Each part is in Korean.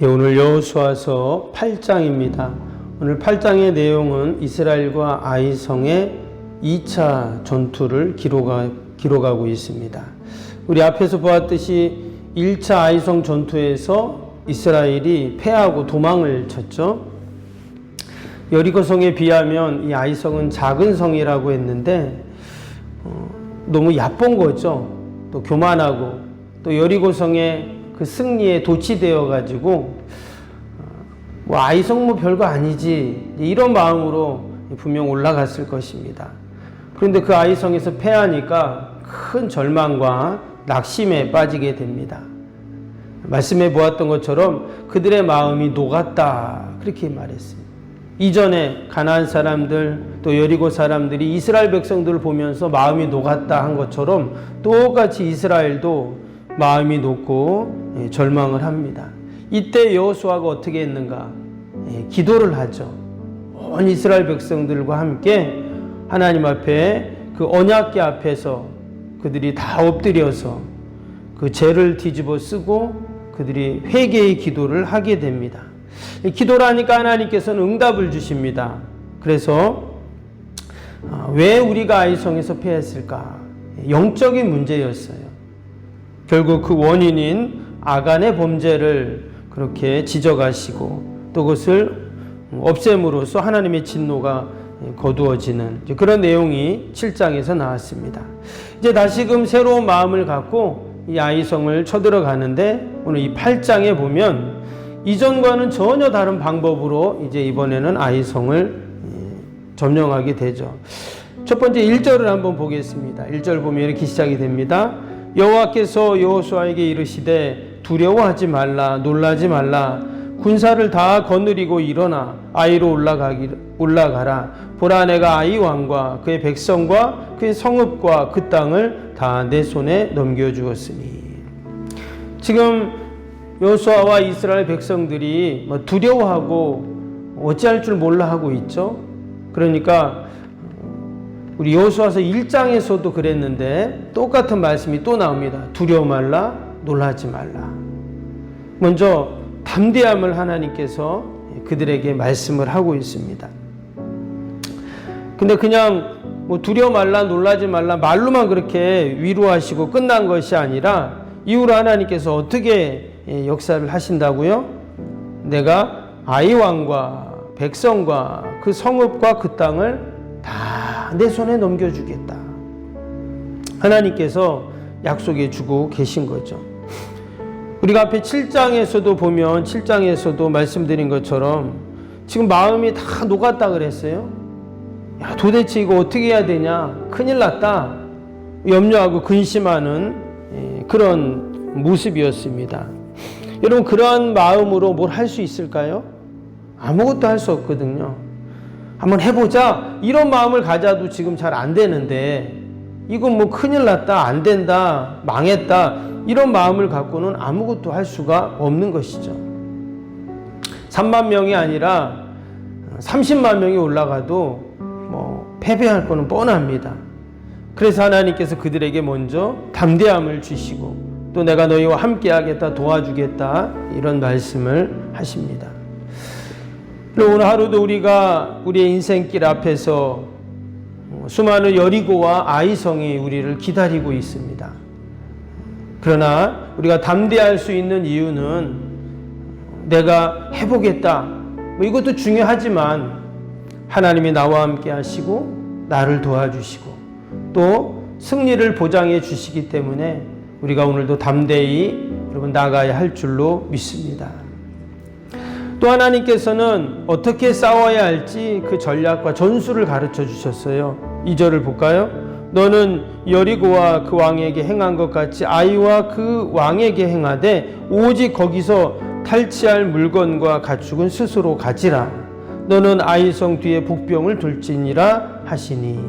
오늘 여호수아서 8장입니다. 오늘 8장의 내용은 이스라엘과 아이성의 2차 전투를 기록하고 있습니다. 우리 앞에서 보았듯이 1차 아이성 전투에서 이스라엘이 패하고 도망을 쳤죠. 여리고성에 비하면 이 아이성은 작은 성이라고 했는데 너무 얕본 거죠. 또 교만하고 또 여리고성의 그 승리에 도취되어 가지고 아이성 별거 아니지 이런 마음으로 분명 올라갔을 것입니다. 그런데 그 아이성에서 패하니까 큰 절망과 낙심에 빠지게 됩니다. 말씀해 보았던 것처럼 그들의 마음이 녹았다 그렇게 말했습니다. 이전에 가나안 사람들 또 여리고 사람들이 이스라엘 백성들을 보면서 마음이 녹았다 한 것처럼 똑같이 이스라엘도 마음이 녹고 절망을 합니다. 이때 여호수아가 어떻게 했는가? 기도를 하죠. 온 이스라엘 백성들과 함께 하나님 앞에 그 언약궤 앞에서 그들이 다 엎드려서 그 죄를 뒤집어 쓰고 그들이 회개의 기도를 하게 됩니다. 기도를 하니까 하나님께서는 응답을 주십니다. 그래서 왜 우리가 아이성에서 패했을까? 영적인 문제였어요. 결국 그 원인인 아간의 범죄를 그렇게 지적하시고 또 그것을 없앰으로써 하나님의 진노가 거두어지는 그런 내용이 7장에서 나왔습니다. 이제 다시금 새로운 마음을 갖고 이 아이성을 쳐들어가는데 오늘 이 8장에 보면 이전과는 전혀 다른 방법으로 이제 이번에는 아이성을 점령하게 되죠. 첫 번째 1절을 한번 보겠습니다. 1절 보면 이렇게 시작이 됩니다. 여호와께서 여호수아에게 이르시되 두려워하지 말라 놀라지 말라 군사를 다 거느리고 일어나 아이로 올라가라 보라 내가 아이 왕과 그의 백성과 그의 성읍과 그 땅을 다 내 손에 넘겨주었으니. 지금 여호수아와 이스라엘 백성들이 두려워하고 어찌할 줄 몰라 하고 있죠. 그러니까 우리 여호수아서 1장에서도 그랬는데 똑같은 말씀이 또 나옵니다. 두려워 말라 놀라지 말라. 먼저 담대함을 하나님께서 그들에게 말씀을 하고 있습니다. 근데 그냥 두려워 말라 놀라지 말라 말로만 그렇게 위로하시고 끝난 것이 아니라 이후로 하나님께서 어떻게 역사를 하신다고요? 내가 아이 왕과 백성과 그 성읍과 그 땅을 다 내 손에 넘겨주겠다. 하나님께서 약속해 주고 계신 거죠. 우리가 앞에 7장에서도 보면 7장에서도 말씀드린 것처럼 지금 마음이 다 녹았다 그랬어요. 야, 도대체 이거 어떻게 해야 되냐? 큰일 났다. 염려하고 근심하는 그런 모습이었습니다. 여러분 그러한 마음으로 뭘 할 수 있을까요? 아무것도 할 수 없거든요. 한번 해보자 이런 마음을 가져도 지금 잘 안 되는데 이건 큰일 났다 안 된다 망했다 이런 마음을 갖고는 아무것도 할 수가 없는 것이죠. 3만 명이 아니라 30만 명이 올라가도 패배할 거는 뻔합니다. 그래서 하나님께서 그들에게 먼저 담대함을 주시고 또 내가 너희와 함께 하겠다 도와주겠다 이런 말씀을 하십니다. 오늘 하루도 우리가 우리의 인생길 앞에서 수많은 여리고와 아이성이 우리를 기다리고 있습니다. 그러나 우리가 담대할 수 있는 이유는 내가 해보겠다 이것도 중요하지만 하나님이 나와 함께 하시고 나를 도와주시고 또 승리를 보장해 주시기 때문에 우리가 오늘도 담대히 여러분 나가야 할 줄로 믿습니다. 또 하나님께서는 어떻게 싸워야 할지 그 전략과 전술을 가르쳐 주셨어요. 2절을 볼까요? 너는 여리고와 그 왕에게 행한 것 같이 아이와 그 왕에게 행하되 오직 거기서 탈취할 물건과 가축은 스스로 가지라. 너는 아이성 뒤에 복병을 둘지니라 하시니.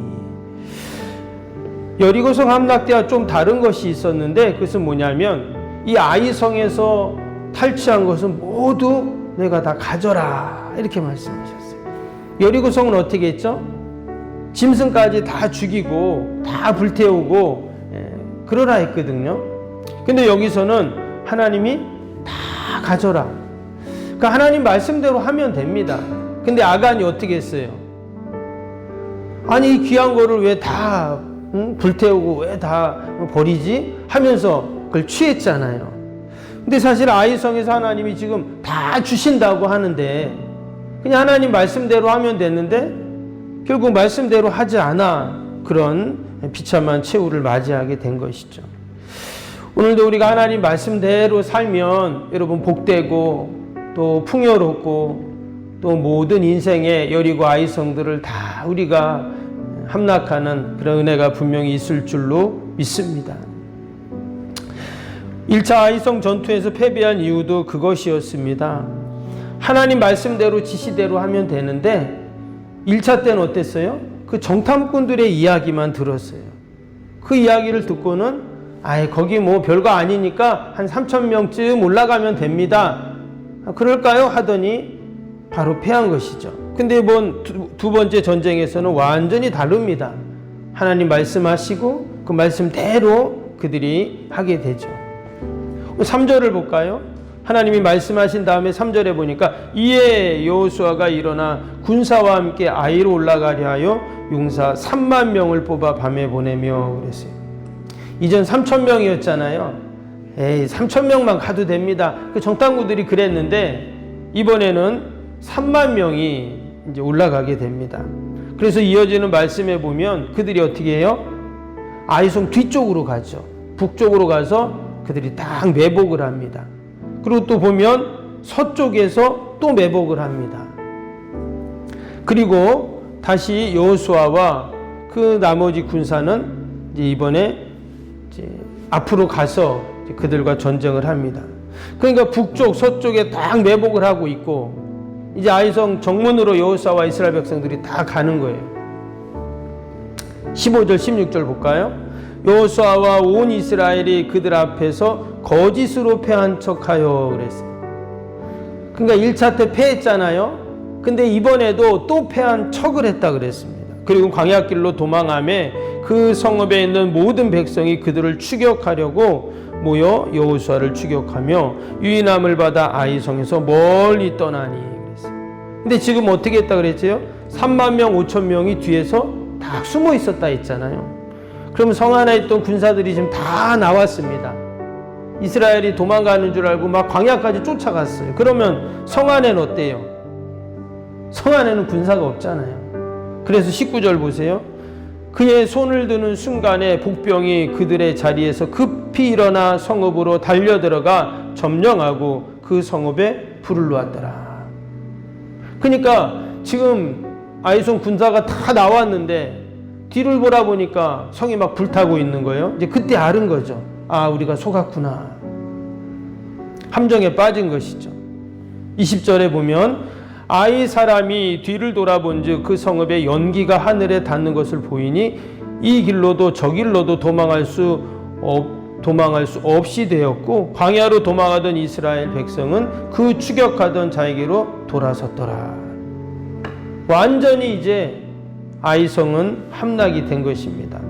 여리고성 함락대와 좀 다른 것이 있었는데 그것은 뭐냐면 이 아이성에서 탈취한 것은 모두 내가 다 가져라 이렇게 말씀하셨어요. 여리고성은 어떻게 했죠? 짐승까지 다 죽이고 다 불태우고 그러라 했거든요. 근데 여기서는 하나님이 다 가져라 그러니까 하나님 말씀대로 하면 됩니다. 근데 아간이 어떻게 했어요? 아니 이 귀한 거를 왜 다 불태우고 왜 다 버리지? 하면서 그걸 취했잖아요. 근데 사실 아이성에서 하나님이 지금 다 주신다고 하는데 그냥 하나님 말씀대로 하면 됐는데 결국 말씀대로 하지 않아 그런 비참한 최후를 맞이하게 된 것이죠. 오늘도 우리가 하나님 말씀대로 살면 여러분 복되고 또 풍요롭고 또 모든 인생의 여리고 아이성들을 다 우리가 함락하는 그런 은혜가 분명히 있을 줄로 믿습니다. 1차 아이성 전투에서 패배한 이유도 그것이었습니다. 하나님 말씀대로 지시대로 하면 되는데 1차 때는 어땠어요? 그 정탐꾼들의 이야기만 들었어요. 그 이야기를 듣고는 아예 거기 뭐 별거 아니니까 한 3,000명쯤 올라가면 됩니다. 그럴까요? 하더니 바로 패한 것이죠. 근데 이번 두 번째 전쟁에서는 완전히 다릅니다. 하나님 말씀하시고 그 말씀대로 그들이 하게 되죠. 3절을 볼까요? 하나님이 말씀하신 다음에 3절에 보니까 이에 여호수아가 일어나 군사와 함께 아이로 올라가려 하여 용사 3만 명을 뽑아 밤에 보내며 그랬어요. 이전 3,000명이었잖아요. 에이 3,000명만 가도 됩니다. 그 정탐구들이 그랬는데 이번에는 3만 명이 이제 올라가게 됩니다. 그래서 이어지는 말씀에 보면 그들이 어떻게 해요? 아이성 뒤쪽으로 가죠. 북쪽으로 가서 그들이 딱 매복을 합니다. 그리고 또 보면 서쪽에서 또 매복을 합니다. 그리고 다시 여호수아와 그 나머지 군사는 이제 이번에 이제 앞으로 가서 이제 그들과 전쟁을 합니다. 그러니까 북쪽, 서쪽에 딱 매복을 하고 있고 이제 아이성 정문으로 여호수아와 이스라엘 백성들이 다 가는 거예요. 15절, 16절 볼까요? 여호수아와 온 이스라엘이 그들 앞에서 거짓으로 패한 척하여 그랬어요. 그러니까 1차 때 패했잖아요. 근데 이번에도 또 패한 척을 했다 그랬습니다. 그리고 광야길로 도망하며 그 성읍에 있는 모든 백성이 그들을 추격하려고 모여 여호수아를 추격하며 유인함을 받아 아이성에서 멀리 떠나니 그랬어요. 근데 지금 어떻게 했다 그랬죠? 3만 명, 5천 명이 뒤에서 다 숨어 있었다 했잖아요. 그러면 성 안에 있던 군사들이 지금 다 나왔습니다. 이스라엘이 도망가는 줄 알고 막 광야까지 쫓아갔어요. 그러면 성 안에는 어때요? 성 안에는 군사가 없잖아요. 그래서 19절 보세요. 그의 손을 드는 순간에 복병이 그들의 자리에서 급히 일어나 성읍으로 달려들어가 점령하고 그 성읍에 불을 놓았더라. 그러니까 지금 아이성 군사가 다 나왔는데 뒤를 보라보니까 성이 막 불타고 있는 거예요. 이제 그때 알은 거죠. 아, 우리가 속았구나. 함정에 빠진 것이죠. 20절에 보면 아이 사람이 뒤를 돌아본 즉 그 성읍의 연기가 하늘에 닿는 것을 보이니 이 길로도 저 길로도 도망할 수 없이 되었고 광야로 도망하던 이스라엘 백성은 그 추격하던 자에게로 돌아섰더라. 완전히 이제 아이성은 함락이 된 것입니다.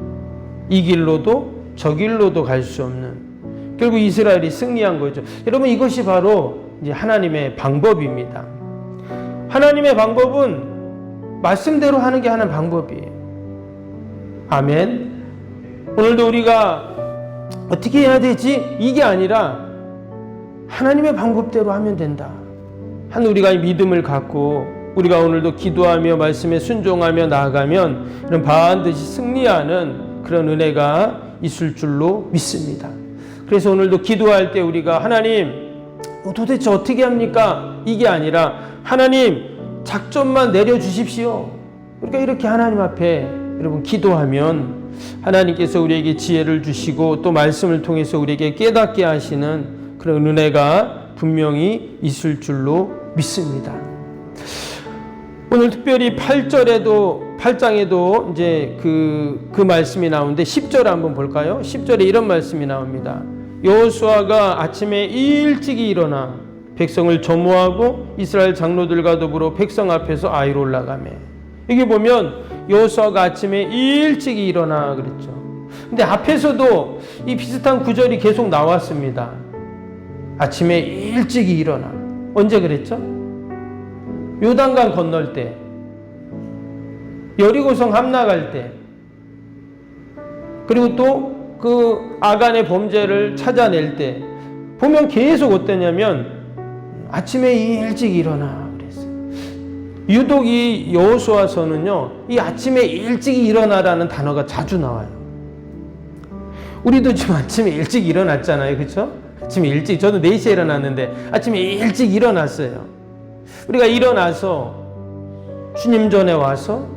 이 길로도 저 길로도 갈 수 없는, 결국 이스라엘이 승리한 거죠. 여러분, 이것이 바로 이제 하나님의 방법입니다. 하나님의 방법은 말씀대로 하는 게 하나의 방법이에요. 아멘. 오늘도 우리가 어떻게 해야 되지? 이게 아니라 하나님의 방법대로 하면 된다 한 우리가 믿음을 갖고 우리가 오늘도 기도하며 말씀에 순종하며 나아가면 이런 반드시 승리하는 그런 은혜가 있을 줄로 믿습니다. 그래서 오늘도 기도할 때 우리가 하나님 도대체 어떻게 합니까? 이게 아니라 하나님 작전만 내려주십시오. 그러니까 이렇게 하나님 앞에 여러분 기도하면 하나님께서 우리에게 지혜를 주시고 또 말씀을 통해서 우리에게 깨닫게 하시는 그런 은혜가 분명히 있을 줄로 믿습니다. 오늘 특별히 8장에도 이제 그 말씀이 나오는데 10절 한번 볼까요? 10절에 이런 말씀이 나옵니다. 여호수아가 아침에 일찍이 일어나 백성을 점호하고 이스라엘 장로들과 더불어 백성 앞에서 아이로 올라가매. 여기 보면 여호수아가 아침에 일찍이 일어나 그랬죠. 근데 앞에서도 이 비슷한 구절이 계속 나왔습니다. 아침에 일찍이 일어나. 언제 그랬죠? 요단강 건널 때, 여리고성 함락할 때, 그리고 또 그 아간의 범죄를 찾아낼 때 보면 계속 어떠냐면 아침에 일찍 일어나 그랬어요. 유독 이 여호수아서는요, 이 아침에 일찍 일어나라는 단어가 자주 나와요. 우리도 지금 아침에 일찍 일어났잖아요, 그렇죠? 아침에 일찍, 저도 4시에 일어났는데 아침에 일찍 일어났어요. 우리가 일어나서 주님 전에 와서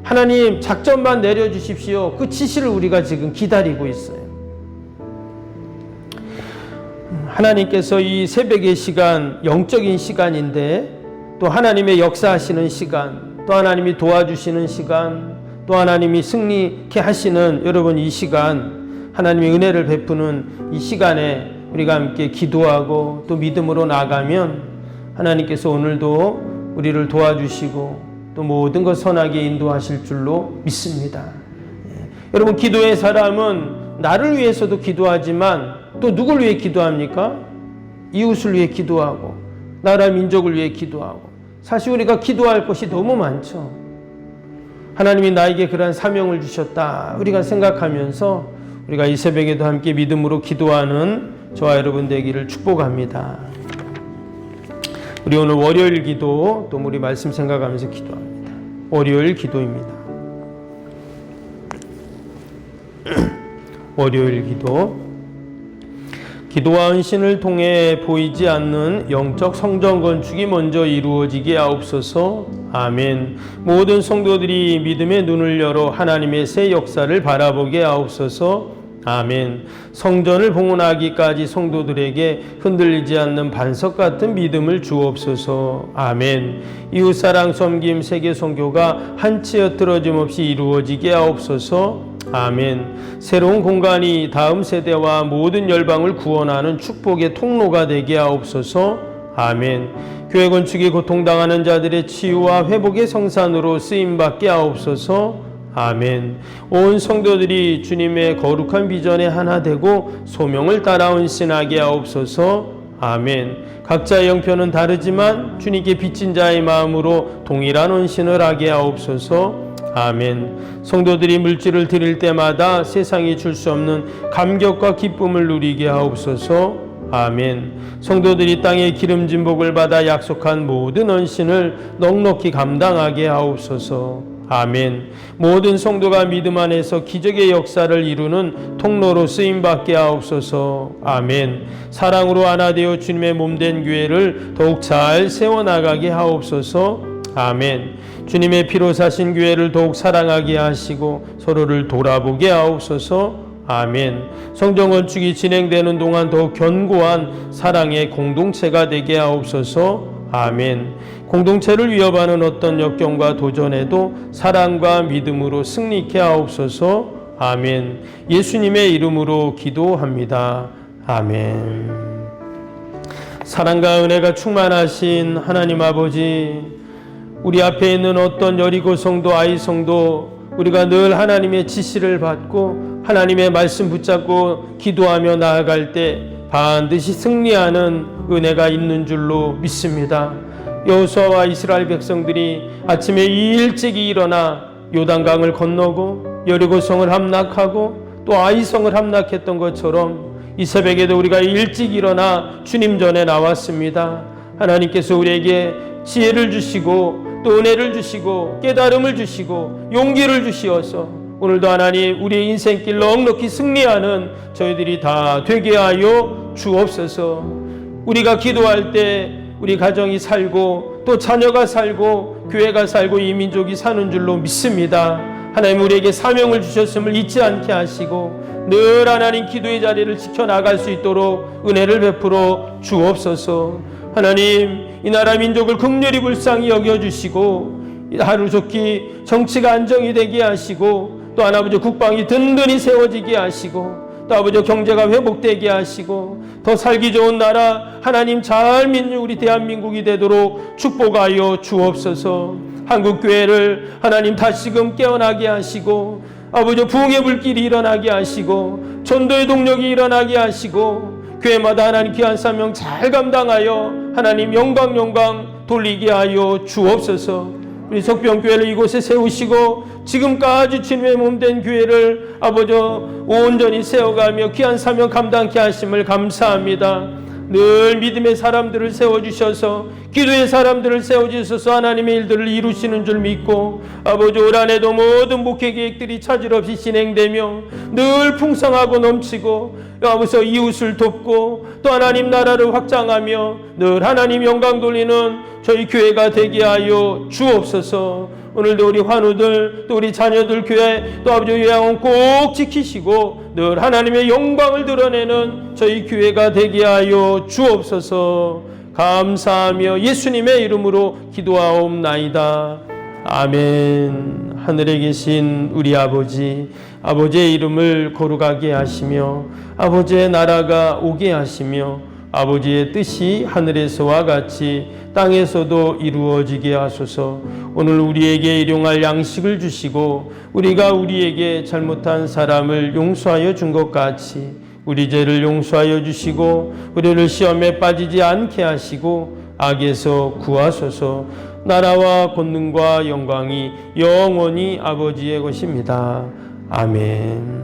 하나님 작전만 내려주십시오. 그 지시를 우리가 지금 기다리고 있어요. 하나님께서 이 새벽의 시간, 영적인 시간인데 또 하나님의 역사하시는 시간, 또 하나님이 도와주시는 시간, 또 하나님이 승리케 하시는 여러분 이 시간, 하나님의 은혜를 베푸는 이 시간에 우리가 함께 기도하고 또 믿음으로 나가면 하나님께서 오늘도 우리를 도와주시고 또 모든 것 선하게 인도하실 줄로 믿습니다. 여러분, 기도의 사람은 나를 위해서도 기도하지만 또 누굴 위해 기도합니까? 이웃을 위해 기도하고 나라 민족을 위해 기도하고. 사실 우리가 기도할 것이 너무 많죠. 하나님이 나에게 그러한 사명을 주셨다 우리가 생각하면서 우리가 이 새벽에도 함께 믿음으로 기도하는 저와 여러분 되기를 축복합니다. 우리 오늘 월요일 기도, 또 우리 말씀 생각하면서 기도합니다. 월요일 기도입니다. 월요일 기도. 기도와 헌신을 통해 보이지 않는 영적 성전 건축이 먼저 이루어지게 하옵소서. 아멘. 모든 성도들이 믿음의 눈을 열어 하나님의 새 역사를 바라보게 하옵소서. 아멘. 성전을 봉헌하기까지 성도들에게 흔들리지 않는 반석 같은 믿음을 주옵소서. 아멘. 이웃사랑 섬김 세계 선교가 한치 흩어짐 없이 이루어지게 하옵소서. 아멘. 새로운 공간이 다음 세대와 모든 열방을 구원하는 축복의 통로가 되게 하옵소서. 아멘. 교회 건축이 고통당하는 자들의 치유와 회복의 성산으로 쓰임받게 하옵소서. 아멘. 온 성도들이 주님의 거룩한 비전에 하나 되고 소명을 따라 헌신하게 하옵소서. 아멘. 각자의 형편은 다르지만 주님께 빚진 자의 마음으로 동일한 헌신을 하게 하옵소서. 아멘. 성도들이 물질을 드릴 때마다 세상이 줄 수 없는 감격과 기쁨을 누리게 하옵소서. 아멘. 성도들이 땅의 기름진 복을 받아 약속한 모든 헌신을 넉넉히 감당하게 하옵소서. 아멘. 모든 성도가 믿음 안에서 기적의 역사를 이루는 통로로 쓰임받게 하옵소서. 아멘. 사랑으로 하나 되어 주님의 몸된 교회를 더욱 잘 세워나가게 하옵소서. 아멘. 주님의 피로 사신 교회를 더욱 사랑하게 하시고 서로를 돌아보게 하옵소서. 아멘. 성전 건축이 진행되는 동안 더욱 견고한 사랑의 공동체가 되게 하옵소서. 아멘. 공동체를 위협하는 어떤 역경과 도전에도 사랑과 믿음으로 승리케 하옵소서. 아멘. 예수님의 이름으로 기도합니다. 아멘. 사랑과 은혜가 충만하신 하나님 아버지, 우리 앞에 있는 어떤 여리고 성도, 아이 성도, 우리가 늘 하나님의 지시를 받고 하나님의 말씀 붙잡고 기도하며 나아갈 때 반드시 승리하는 은혜가 있는 줄로 믿습니다. 여호수아와 이스라엘 백성들이 아침에 일찍이 일어나 요단강을 건너고 여리고성을 함락하고 또 아이성을 함락했던 것처럼 이 새벽에도 우리가 일찍 일어나 주님 전에 나왔습니다. 하나님께서 우리에게 지혜를 주시고 또 은혜를 주시고 깨달음을 주시고 용기를 주시어서 오늘도 하나님 우리의 인생길 넉넉히 승리하는 저희들이 다 되게 하여 주옵소서. 우리가 기도할 때 우리 가정이 살고 또 자녀가 살고 교회가 살고 이 민족이 사는 줄로 믿습니다. 하나님 우리에게 사명을 주셨음을 잊지 않게 하시고 늘 하나님 기도의 자리를 지켜나갈 수 있도록 은혜를 베풀어 주옵소서. 하나님 이 나라 민족을 긍휼히 불쌍히 여겨주시고 하루속히 정치가 안정이 되게 하시고 또 아버지 국방이 든든히 세워지게 하시고 또 아버지 경제가 회복되게 하시고 더 살기 좋은 나라 하나님 잘 믿는 우리 대한민국이 되도록 축복하여 주옵소서. 한국교회를 하나님 다시금 깨어나게 하시고 아버지 부흥의 불길이 일어나게 하시고 전도의 동력이 일어나게 하시고 교회마다 하나님 귀한 사명 잘 감당하여 하나님 영광 돌리게 하여 주옵소서. 우리 석병교회를 이곳에 세우시고 지금까지 주님의 몸된 교회를 아버지 온전히 세워가며 귀한 사명 감당케 하심을 감사합니다. 늘 믿음의 사람들을 세워주셔서 기도의 사람들을 세워주셔서 하나님의 일들을 이루시는 줄 믿고 아버지 올 한해도 모든 목회 계획들이 차질 없이 진행되며 늘 풍성하고 넘치고 아버지 이웃을 돕고 또 하나님 나라를 확장하며 늘 하나님 영광 돌리는 저희 교회가 되게 하여 주옵소서. 오늘도 우리 환우들 또 우리 자녀들 교회 또 아버지 요양원 꼭 지키시고 늘 하나님의 영광을 드러내는 저희 교회가 되게 하여 주옵소서. 감사하며 예수님의 이름으로 기도하옵나이다. 아멘. 하늘에 계신 우리 아버지의 이름을 거룩하게 하시며 아버지의 나라가 오게 하시며 아버지의 뜻이 하늘에서와 같이 땅에서도 이루어지게 하소서. 오늘 우리에게 일용할 양식을 주시고 우리가 우리에게 잘못한 사람을 용서하여 준 것 같이 우리 죄를 용서하여 주시고 우리를 시험에 빠지지 않게 하시고 악에서 구하소서. 나라와 권능과 영광이 영원히 아버지의 것입니다. 아멘.